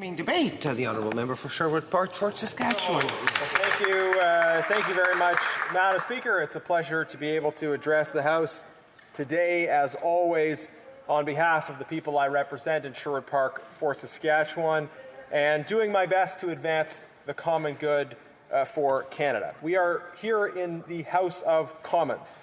Debate. The honourable member for Sherwood Park, Fort Saskatchewan. Thank you very much, Madam Speaker. It's a pleasure to be able to address the House today, as always, on behalf of the people I represent in Sherwood Park, Fort Saskatchewan, and doing my best to advance the common good for Canada. We are here in the House of Commons,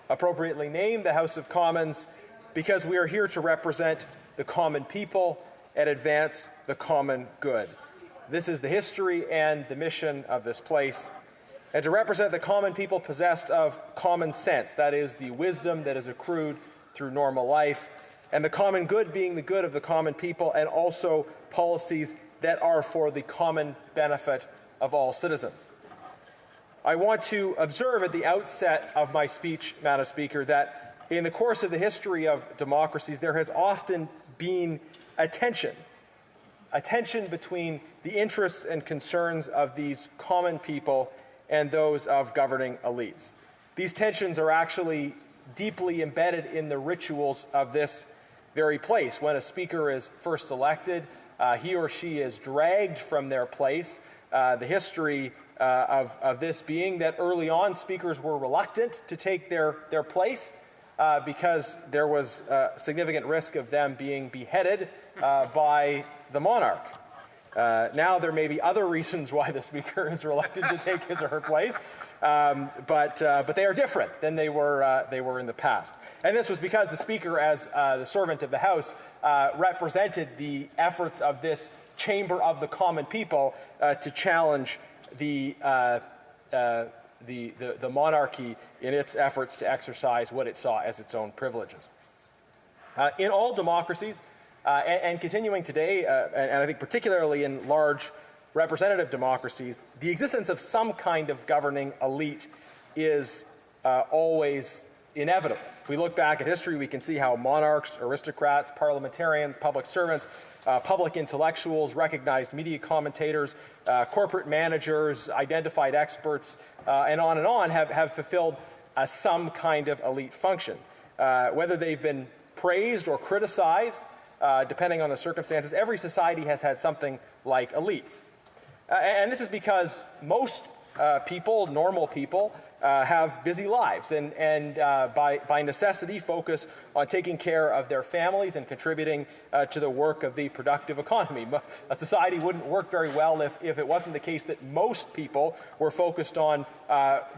appropriately named the House of Commons because we are here to represent the common people and advance the common good. This is the history and the mission of this place, and to represent the common people possessed of common sense, that is, the wisdom that is accrued through normal life, and the common good being the good of the common people, and also policies that are for the common benefit of all citizens. I want to observe at the outset of my speech, Madam Speaker, that in the course of the history of democracies, there has often been a tension between the interests and concerns of these common people and those of governing elites. These tensions are actually deeply embedded in the rituals of this very place. When a speaker is first elected, he or she is dragged from their place. The history of this being that early on speakers were reluctant to take their place because there was a significant risk of them being beheaded by the monarch. Now there may be other reasons why the speaker is reluctant to take his or her place, but they are different than they were in the past. And this was because the speaker, as the servant of the House, represented the efforts of this chamber of the common people to challenge the monarchy in its efforts to exercise what it saw as its own privileges. In all democracies, and continuing today, and I think particularly in large representative democracies, the existence of some kind of governing elite is always inevitable. If we look back at history, we can see how monarchs, aristocrats, parliamentarians, public servants, public intellectuals, recognized media commentators, corporate managers, identified experts, and on have fulfilled some kind of elite function. Whether they've been praised or criticized, depending on the circumstances, every society has had something like elites. And this is because most people, normal people, have busy lives and by necessity focus on taking care of their families and contributing to the work of the productive economy. A society wouldn't work very well if it wasn't the case that most people were focused on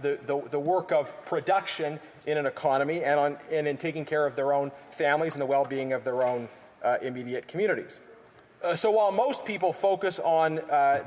the work of production in an economy and in taking care of their own families and the well-being of their own immediate communities. So while most people focus on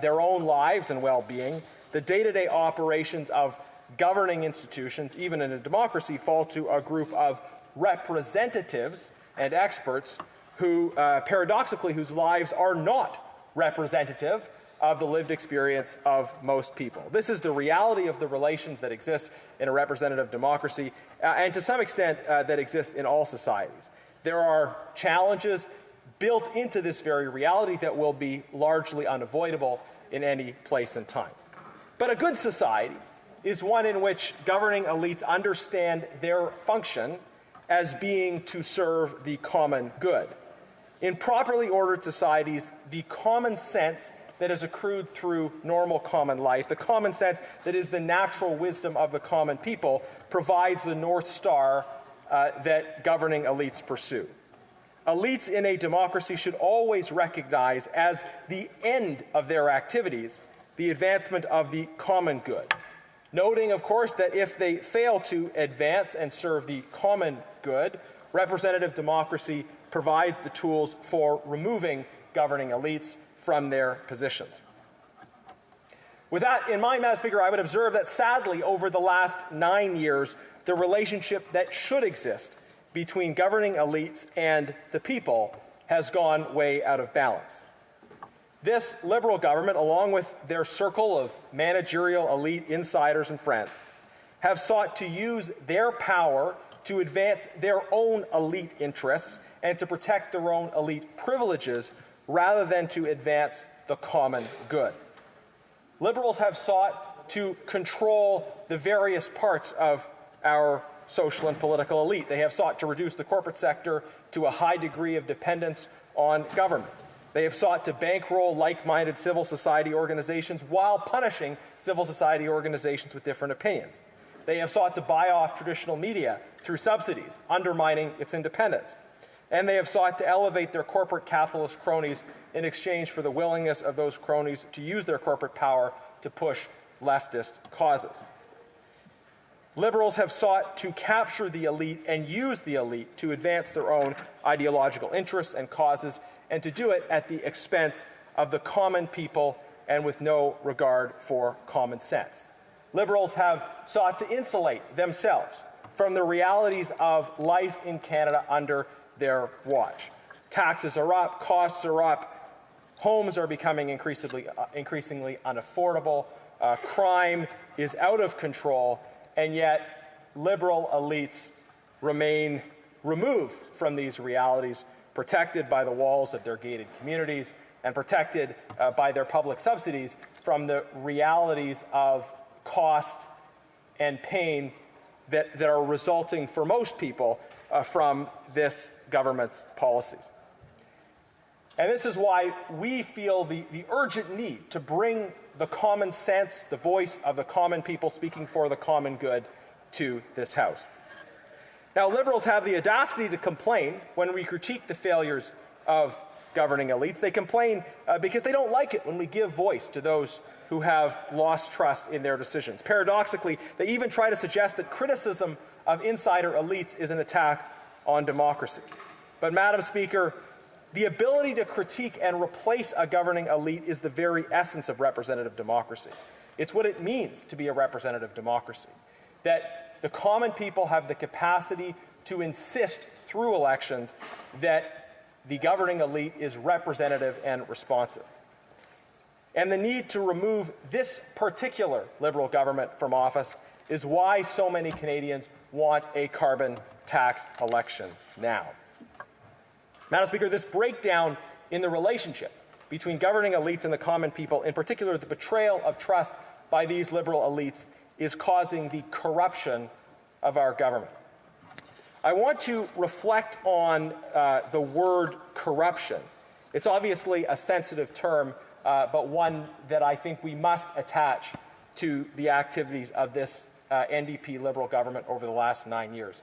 their own lives and well-being, the day-to-day operations of governing institutions, even in a democracy, fall to a group of representatives and experts who, paradoxically, whose lives are not representative of the lived experience of most people. This is the reality of the relations that exist in a representative democracy, and to some extent that exist in all societies. There are challenges built into this very reality that will be largely unavoidable in any place and time. But a good society is one in which governing elites understand their function as being to serve the common good. In properly ordered societies, the common sense that is accrued through normal common life, the common sense that is the natural wisdom of the common people, provides the North Star that governing elites pursue. Elites in a democracy should always recognize as the end of their activities the advancement of the common good, noting, of course, that if they fail to advance and serve the common good, representative democracy provides the tools for removing governing elites from their positions. With that in mind, Madam Speaker, I would observe that sadly over the last 9 years, the relationship that should exist between governing elites and the people has gone way out of balance. This Liberal government, along with their circle of managerial elite insiders and friends, have sought to use their power to advance their own elite interests and to protect their own elite privileges rather than to advance the common good. Liberals have sought to control the various parts of our social and political elite. They have sought to reduce the corporate sector to a high degree of dependence on government. They have sought to bankroll like-minded civil society organizations while punishing civil society organizations with different opinions. They have sought to buy off traditional media through subsidies, undermining its independence. And they have sought to elevate their corporate capitalist cronies in exchange for the willingness of those cronies to use their corporate power to push leftist causes. Liberals have sought to capture the elite and use the elite to advance their own ideological interests and causes, and to do it at the expense of the common people and with no regard for common sense. Liberals have sought to insulate themselves from the realities of life in Canada under their watch. Taxes are up, costs are up, homes are becoming increasingly unaffordable, crime is out of control, and yet liberal elites remain removed from these realities, protected by the walls of their gated communities and protected by their public subsidies from the realities of cost and pain that are resulting for most people from this government's policies. And this is why we feel the urgent need to bring the common sense, the voice of the common people speaking for the common good to this House. Now, Liberals have the audacity to complain when we critique the failures of governing elites. They complain because they don't like it when we give voice to those who have lost trust in their decisions. Paradoxically, they even try to suggest that criticism of insider elites is an attack on democracy. But, Madam Speaker, the ability to critique and replace a governing elite is the very essence of representative democracy. It's what it means to be a representative democracy, that the common people have the capacity to insist through elections that the governing elite is representative and responsive. And the need to remove this particular Liberal government from office is why so many Canadians want a carbon tax election now. Madam Speaker, this breakdown in the relationship between governing elites and the common people, in particular the betrayal of trust by these Liberal elites, is causing the corruption of our government. I want to reflect on the word corruption. It's obviously a sensitive term, but one that I think we must attach to the activities of this NDP Liberal government over the last 9 years.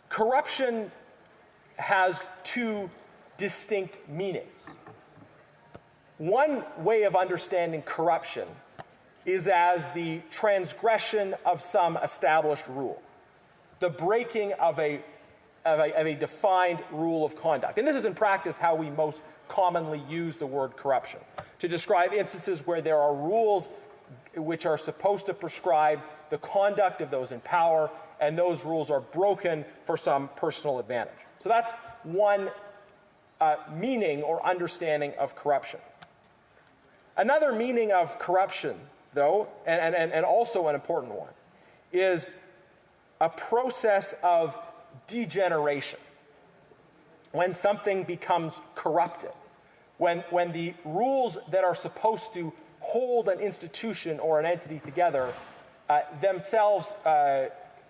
Corruption has two distinct meanings. One way of understanding corruption is as the transgression of some established rule, the breaking of a defined rule of conduct. And this is in practice how we most commonly use the word corruption, to describe instances where there are rules which are supposed to prescribe the conduct of those in power, and those rules are broken for some personal advantage. So that's one meaning or understanding of corruption. Another meaning of corruption, though, and also an important one, is a process of degeneration. When something becomes corrupted, when the rules that are supposed to hold an institution or an entity together themselves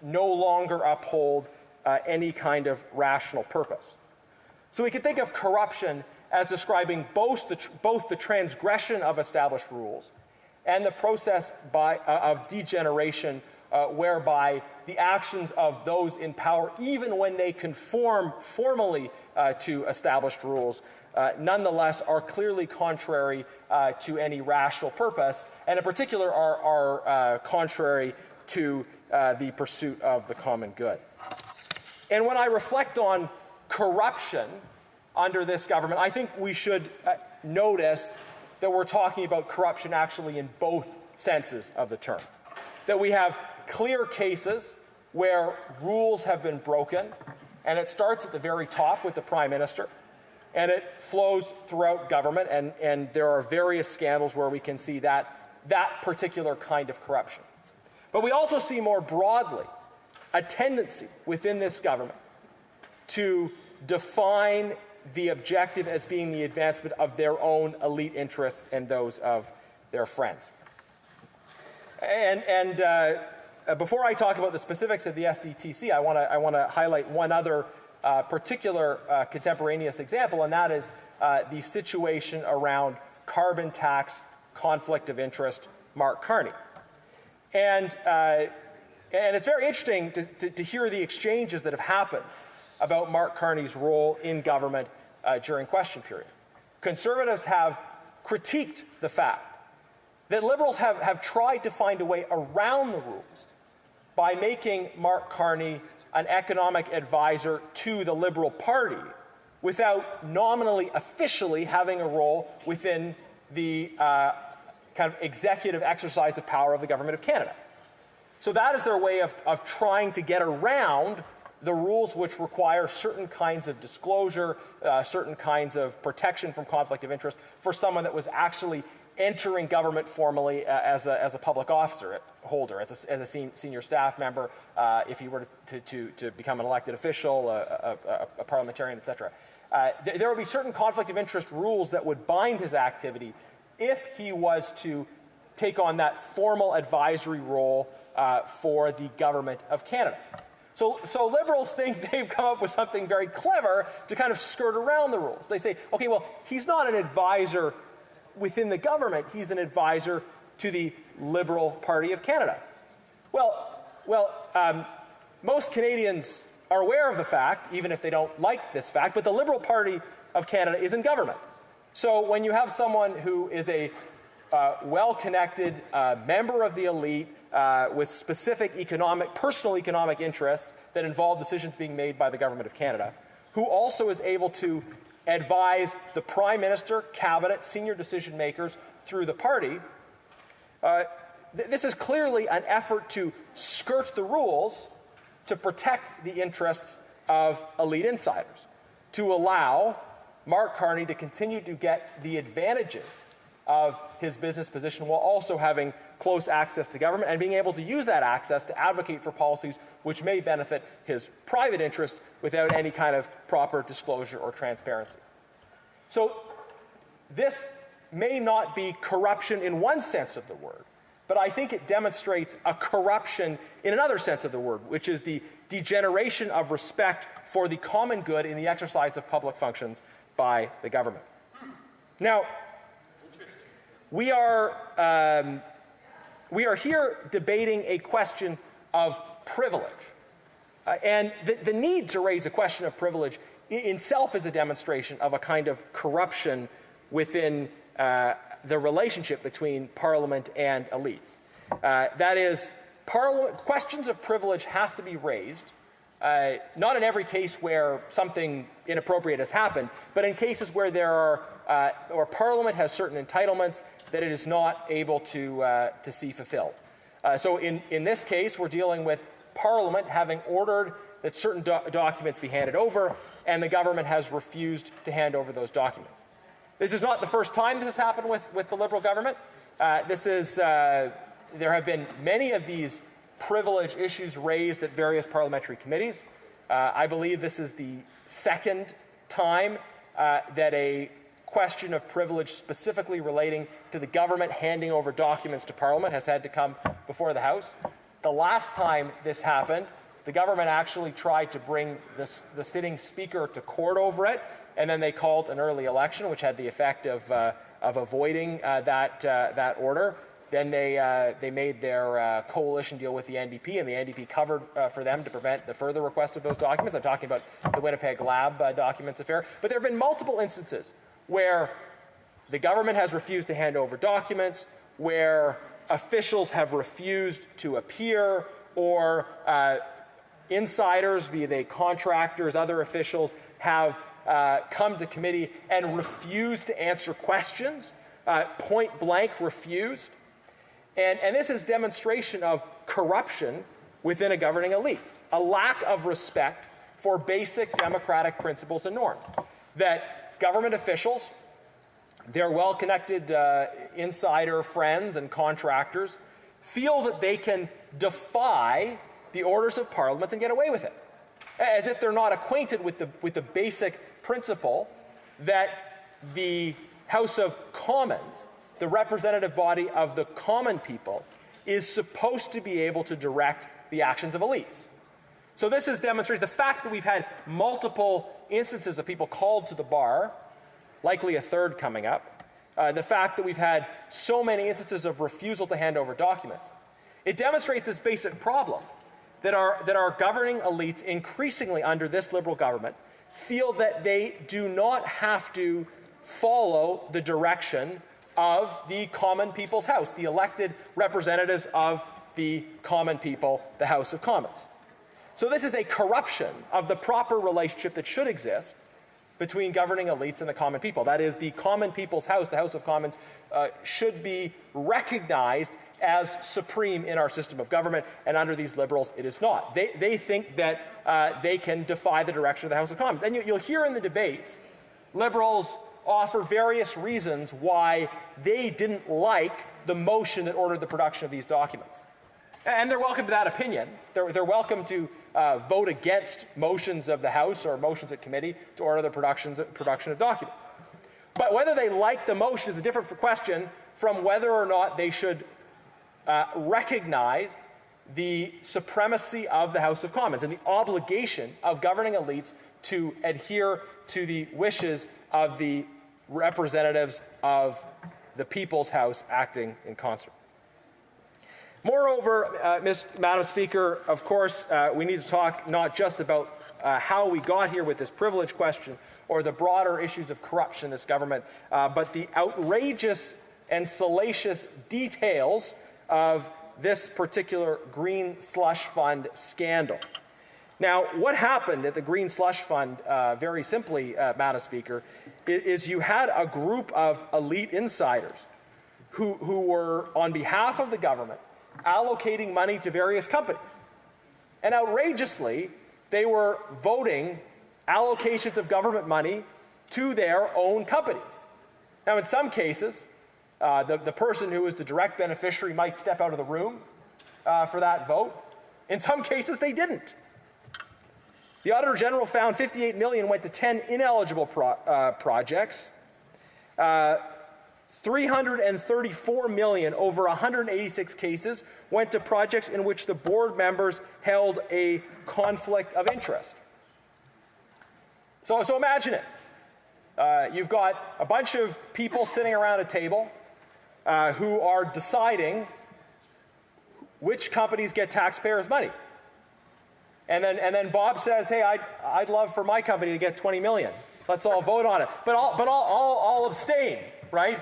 no longer uphold any kind of rational purpose. So we can think of corruption as describing both the transgression of established rules and the process of degeneration whereby the actions of those in power, even when they conform formally to established rules, nonetheless are clearly contrary to any rational purpose, and in particular are contrary to the pursuit of the common good. And when I reflect on corruption under this government, I think we should notice that we're talking about corruption actually in both senses of the term. That we have clear cases where rules have been broken, and it starts at the very top with the Prime Minister, and it flows throughout government, and there are various scandals where we can see that particular kind of corruption. But we also see more broadly a tendency within this government to define the objective as being the advancement of their own elite interests and those of their friends. And before I talk about the specifics of the SDTC, I want to highlight one other particular contemporaneous example, and that is the situation around carbon tax conflict of interest Mark Carney. And it's very interesting to hear the exchanges that have happened about Mark Carney's role in government during question period. Conservatives have critiqued the fact that Liberals have tried to find a way around the rules by making Mark Carney an economic advisor to the Liberal Party without nominally, officially having a role within the kind of executive exercise of power of the Government of Canada. So that is their way of trying to get around the rules which require certain kinds of disclosure, certain kinds of protection from conflict of interest for someone that was actually entering government formally as a public officer holder, as a senior staff member, if he were to become an elected official, a parliamentarian, etc. There would be certain conflict of interest rules that would bind his activity if he was to take on that formal advisory role for the Government of Canada. So Liberals think they've come up with something very clever to kind of skirt around the rules. They say, okay, well, he's not an advisor within the government, he's an advisor to the Liberal Party of Canada. Well, most Canadians are aware of the fact, even if they don't like this fact, but the Liberal Party of Canada is in government. So when you have someone who is a well-connected member of the elite with specific personal economic interests that involve decisions being made by the Government of Canada, who also is able to advise the Prime Minister, Cabinet, senior decision makers through the party, this is clearly an effort to skirt the rules to protect the interests of elite insiders, to allow Mark Carney to continue to get the advantages of his business position while also having close access to government and being able to use that access to advocate for policies which may benefit his private interests without any kind of proper disclosure or transparency. So this may not be corruption in one sense of the word, but I think it demonstrates a corruption in another sense of the word, which is the degeneration of respect for the common good in the exercise of public functions by the government. Now, we are here debating a question of privilege. And the need to raise a question of privilege in itself is a demonstration of a kind of corruption within the relationship between Parliament and elites. That is, questions of privilege have to be raised, not in every case where something inappropriate has happened, but in cases where where Parliament has certain entitlements that it is not able to see fulfilled. So in this case, we're dealing with Parliament having ordered that certain documents be handed over, and the government has refused to hand over those documents. This is not the first time this has happened with the Liberal government. There have been many of these privilege issues raised at various parliamentary committees. I believe this is the second time that a question of privilege specifically relating to the government handing over documents to Parliament has had to come before the House. The last time this happened, the government actually tried to bring the sitting speaker to court over it, and then they called an early election, which had the effect of avoiding that order. Then they made their coalition deal with the NDP, and the NDP covered for them to prevent the further request of those documents. I'm talking about the Winnipeg Lab documents affair. But there have been multiple instances where the government has refused to hand over documents, where officials have refused to appear, or insiders, be they contractors, other officials, have come to committee and refused to answer questions, point blank refused. And this is demonstration of corruption within a governing elite, a lack of respect for basic democratic principles and norms, that government officials, their well-connected insider friends and contractors, feel that they can defy the orders of Parliament and get away with it, as if they're not acquainted with the basic principle that the House of Commons, the representative body of the common people, is supposed to be able to direct the actions of elites. So this is demonstrated. The fact that we've had multiple instances of people called to the bar, likely a third coming up, the fact that we've had so many instances of refusal to hand over documents, it demonstrates this basic problem that our governing elites, increasingly under this Liberal government, feel that they do not have to follow the direction of the common people's House, the elected representatives of the common people, the House of Commons. So this is a corruption of the proper relationship that should exist between governing elites and the common people. That is, the common people's House, the House of Commons, should be recognized as supreme in our system of government, and under these Liberals, it is not. They think that they can defy the direction of the House of Commons. And you'll hear in the debates, Liberals offer various reasons why they didn't like the motion that ordered the production of these documents. And they're welcome to that opinion. They're welcome to vote against motions of the House or motions at committee to order the production of documents. But whether they like the motion is a different question from whether or not they should recognize the supremacy of the House of Commons and the obligation of governing elites to adhere to the wishes of the representatives of the People's House acting in concert. Moreover, Madam Speaker, of course, we need to talk not just about how we got here with this privilege question or the broader issues of corruption in this government, but the outrageous and salacious details of this particular Green Slush Fund scandal. Now, what happened at the Green Slush Fund, very simply, Madam Speaker, is you had a group of elite insiders who were, on behalf of the government, allocating money to various companies. And outrageously, they were voting allocations of government money to their own companies. Now, in some cases, the person who is the direct beneficiary might step out of the room for that vote. In some cases, they didn't. The Auditor General found $58 million went to 10 ineligible projects. $334 million over 186 cases went to projects in which the board members held a conflict of interest. So imagine it. You've got a bunch of people sitting around a table who are deciding which companies get taxpayers' money. And then Bob says, hey, I'd love for my company to get $20 million. Let's all vote on it. But I'll abstain, right?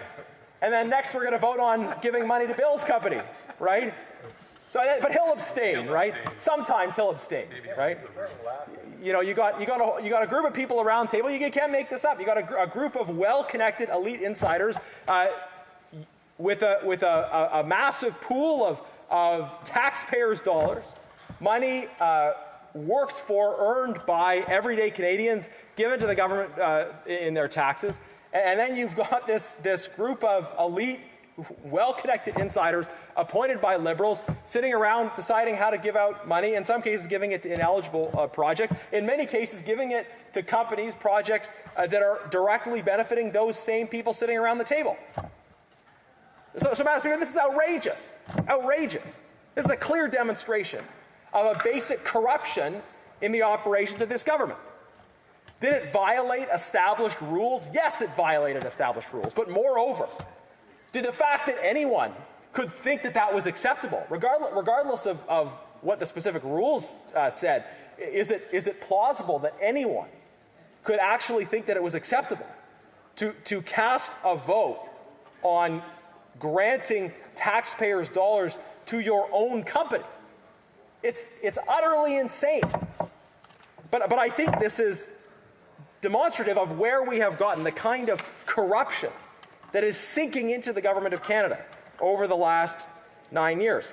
And then next we're going to vote on giving money to Bill's company, right? But he'll abstain, right? Sometimes he'll abstain, right? You know, you got a group of people around the table. You can't make this up. You got a group of well-connected elite insiders with a massive pool of taxpayers' dollars, money worked for, earned by everyday Canadians, given to the government in their taxes. And then you've got this group of elite, well-connected insiders appointed by Liberals sitting around deciding how to give out money, in some cases giving it to ineligible projects, in many cases giving it to companies, projects that are directly benefiting those same people sitting around the table. So Madam Speaker, this is outrageous. Outrageous. This is a clear demonstration of a basic corruption in the operations of this government. Did it violate established rules? Yes, it violated established rules. But moreover, did the fact that anyone could think that that was acceptable, regardless of what the specific rules said, is it plausible that anyone could actually think that it was acceptable to cast a vote on granting taxpayers' dollars to your own company? It's utterly insane. But I think this is demonstrative of where we have gotten, the kind of corruption that is sinking into the government of Canada over the last 9 years.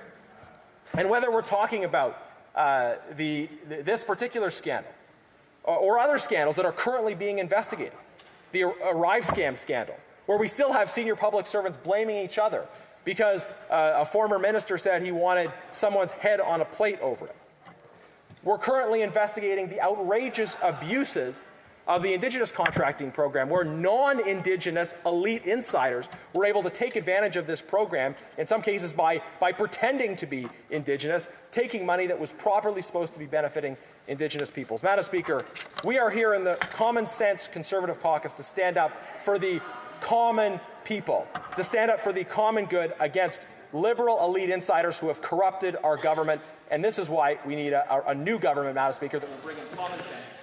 And whether we're talking about this particular scandal or other scandals that are currently being investigated, the Arrive scam scandal, where we still have senior public servants blaming each other because a former minister said he wanted someone's head on a plate over it. We're currently investigating the outrageous abuses of the Indigenous contracting program, where non-Indigenous elite insiders were able to take advantage of this program, in some cases by pretending to be Indigenous, taking money that was properly supposed to be benefiting Indigenous peoples. Madam Speaker, we are here in the Common Sense Conservative Caucus to stand up for the common people, to stand up for the common good against liberal elite insiders who have corrupted our government. And this is why we need a new government, Madam Speaker, that will bring in common sense